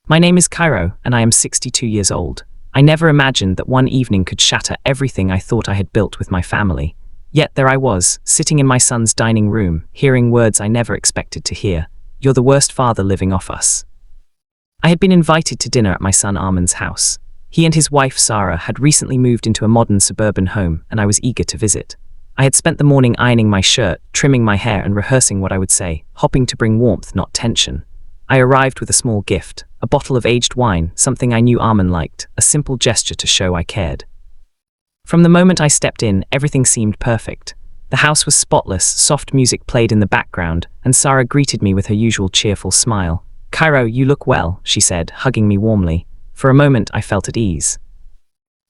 My name is Kiro, and I am 62 years old. I never imagined that one evening could shatter everything I thought I had built with my family. Yet there I was, sitting in my son's dining room, hearing words I never expected to hear. "You're the worst father living off us." I had been invited to dinner at my son Arman's house. He and his wife Sarah had recently moved into a modern suburban home, and I was eager to visit. I had spent the morning ironing my shirt, trimming my hair and rehearsing what I would say, hoping to bring warmth, not tension. I arrived with a small gift, a bottle of aged wine, something I knew Arman liked, a simple gesture to show I cared. From the moment I stepped in, everything seemed perfect. The house was spotless, soft music played in the background, and Sarah greeted me with her usual cheerful smile. "Kiro, you look well," she said, hugging me warmly. For a moment I felt at ease.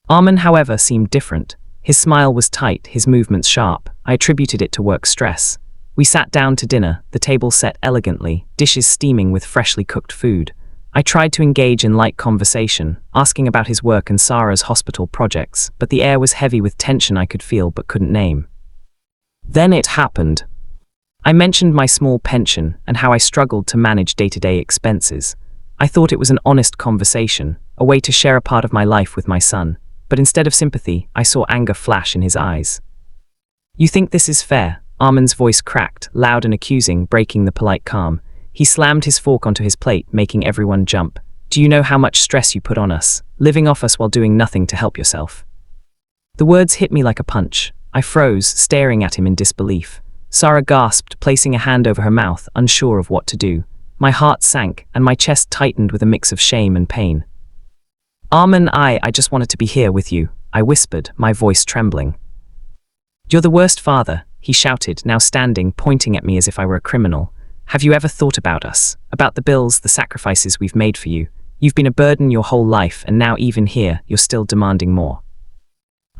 Arman, however, seemed different. His smile was tight, his movements sharp. I attributed it to work stress. We sat down to dinner, the table set elegantly, dishes steaming with freshly cooked food. I tried to engage in light conversation, asking about his work and Sarah's hospital projects, but the air was heavy with tension I could feel but couldn't name. Then it happened. I mentioned my small pension and how I struggled to manage day-to-day expenses. I thought it was an honest conversation, a way to share a part of my life with my son, but instead of sympathy, I saw anger flash in his eyes. "You think this is fair?" Arman's voice cracked, loud and accusing, breaking the polite calm. He slammed his fork onto his plate, making everyone jump. "Do you know how much stress you put on us, living off us while doing nothing to help yourself?" The words hit me like a punch. I froze, staring at him in disbelief. Sarah gasped, placing a hand over her mouth, unsure of what to do. My heart sank, and my chest tightened with a mix of shame and pain. "Arman, I just wanted to be here with you," I whispered, my voice trembling. "You're the worst father," he shouted, now standing, pointing at me as if I were a criminal. "Have you ever thought about us? About the bills, the sacrifices we've made for you? You've been a burden your whole life, and now even here, you're still demanding more."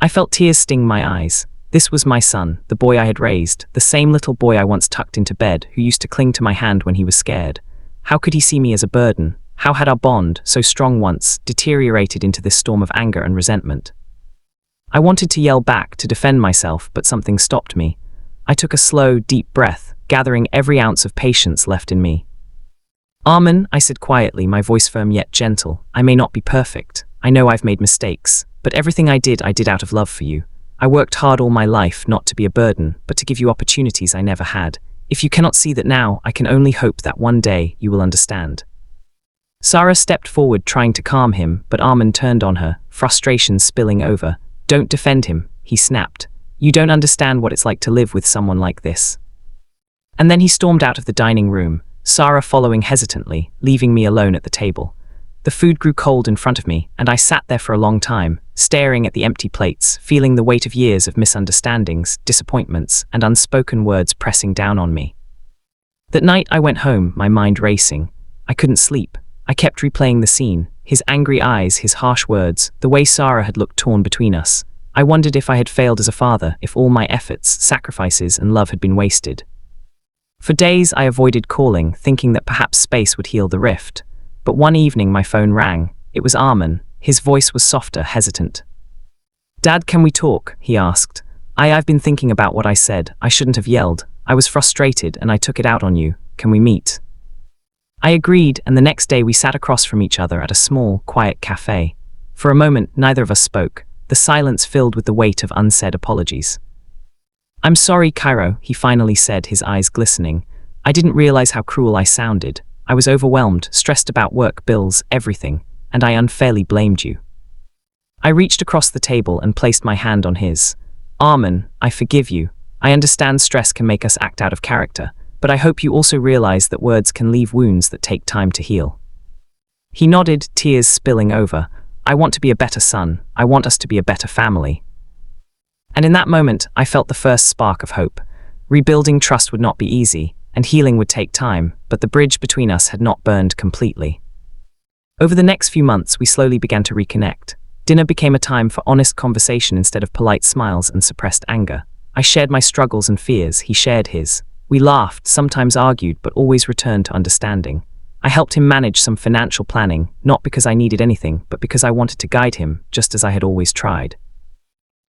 I felt tears sting my eyes. This was my son, the boy I had raised, the same little boy I once tucked into bed, who used to cling to my hand when he was scared. How could he see me as a burden? How had our bond, so strong once, deteriorated into this storm of anger and resentment? I wanted to yell back, to defend myself, but something stopped me. I took a slow, deep breath, gathering every ounce of patience left in me. "Arman," I said quietly, my voice firm yet gentle, "I may not be perfect. I know I've made mistakes, but everything I did out of love for you. I worked hard all my life not to be a burden, but to give you opportunities I never had. If you cannot see that now, I can only hope that one day you will understand." Sarah stepped forward, trying to calm him, but Arman turned on her, frustration spilling over. "Don't defend him," he snapped. "You don't understand what it's like to live with someone like this." And then he stormed out of the dining room, Sarah following hesitantly, leaving me alone at the table. The food grew cold in front of me, and I sat there for a long time, staring at the empty plates, feeling the weight of years of misunderstandings, disappointments, and unspoken words pressing down on me. That night I went home, my mind racing. I couldn't sleep. I kept replaying the scene, his angry eyes, his harsh words, the way Sarah had looked torn between us. I wondered if I had failed as a father, if all my efforts, sacrifices, and love had been wasted. For days I avoided calling, thinking that perhaps space would heal the rift. But one evening my phone rang. It was Arman. His voice was softer, hesitant. "Dad, can we talk?" he asked. I've been thinking about what I said. I shouldn't have yelled. I was frustrated and I took it out on you. Can we meet? I agreed, and the next day we sat across from each other at a small, quiet cafe. For a moment, neither of us spoke, the silence filled with the weight of unsaid apologies. "I'm sorry, Kiro," he finally said, his eyes glistening. "I didn't realize how cruel I sounded. I was overwhelmed, stressed about work, bills, everything, and I unfairly blamed you." I reached across the table and placed my hand on his. "Arman, I forgive you. I understand stress can make us act out of character, but I hope you also realize that words can leave wounds that take time to heal." He nodded, tears spilling over. "I want to be a better son. I want us to be a better family." And in that moment, I felt the first spark of hope. Rebuilding trust would not be easy, and healing would take time, but the bridge between us had not burned completely. Over the next few months, we slowly began to reconnect. Dinner became a time for honest conversation instead of polite smiles and suppressed anger. I shared my struggles and fears, he shared his. We laughed, sometimes argued, but always returned to understanding. I helped him manage some financial planning, not because I needed anything, but because I wanted to guide him, just as I had always tried.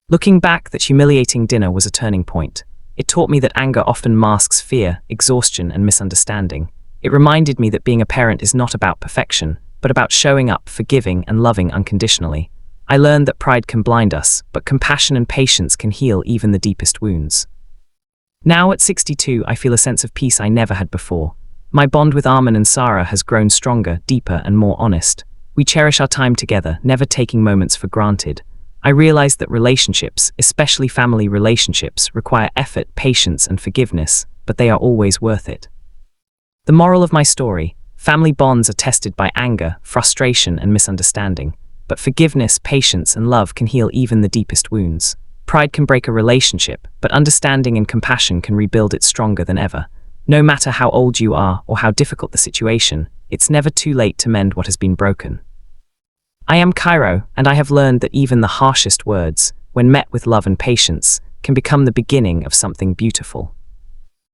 Looking back, that humiliating dinner was a turning point. It taught me that anger often masks fear, exhaustion, and misunderstanding. It reminded me that being a parent is not about perfection, but about showing up, forgiving, and loving unconditionally. I learned that pride can blind us, but compassion and patience can heal even the deepest wounds. Now at 62, I feel a sense of peace I never had before. My bond with Arman and Sarah has grown stronger, deeper, and more honest. We cherish our time together, never taking moments for granted. I realize that relationships, especially family relationships, require effort, patience, and forgiveness, but they are always worth it. The moral of my story: family bonds are tested by anger, frustration, and misunderstanding, but forgiveness, patience, and love can heal even the deepest wounds. Pride can break a relationship, but understanding and compassion can rebuild it stronger than ever. No matter how old you are or how difficult the situation, it's never too late to mend what has been broken. I am Kiro, and I have learned that even the harshest words, when met with love and patience, can become the beginning of something beautiful.